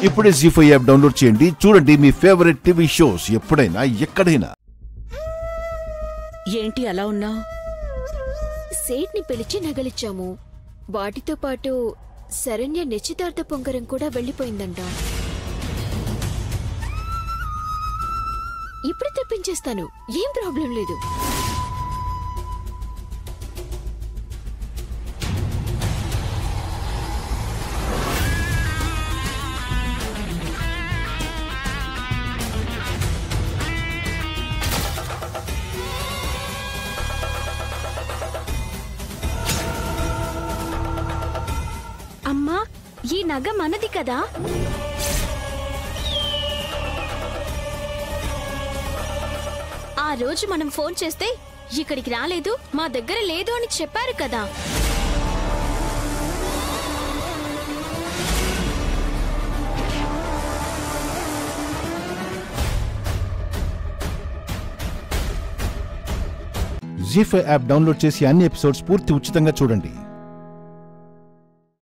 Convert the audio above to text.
ఇప్పుడే జీ5 app download చేయండి. చూడండి మీ ఫేవరెట్ టీవీ షోస్ ఎప్పుడైనా ఎక్కడైనా. ఏంటి అలా ఉన్నావు? సేట్ని పిలిచి నగలిచ్చాము. వాటితో పాటు శరణ్య నిశ్చితార్థ పొంగరం కూడా వెళ్ళిపోయిందంట. ఇప్పుడు తెప్పించేస్తాను, ఏం ప్రాబ్లం లేదు. అమ్మా, ఈ నగ మనది కదా? ఆ రోజు మనం ఫోన్ చేస్తే ఇక్కడికి రాలేదు, మా దగ్గర లేదు అని చెప్పారు కదా. జీ5 యాప్ డౌన్లోడ్ చేసి అన్ని ఎపిసోడ్స్ పూర్తి ఉచితంగా చూడండి.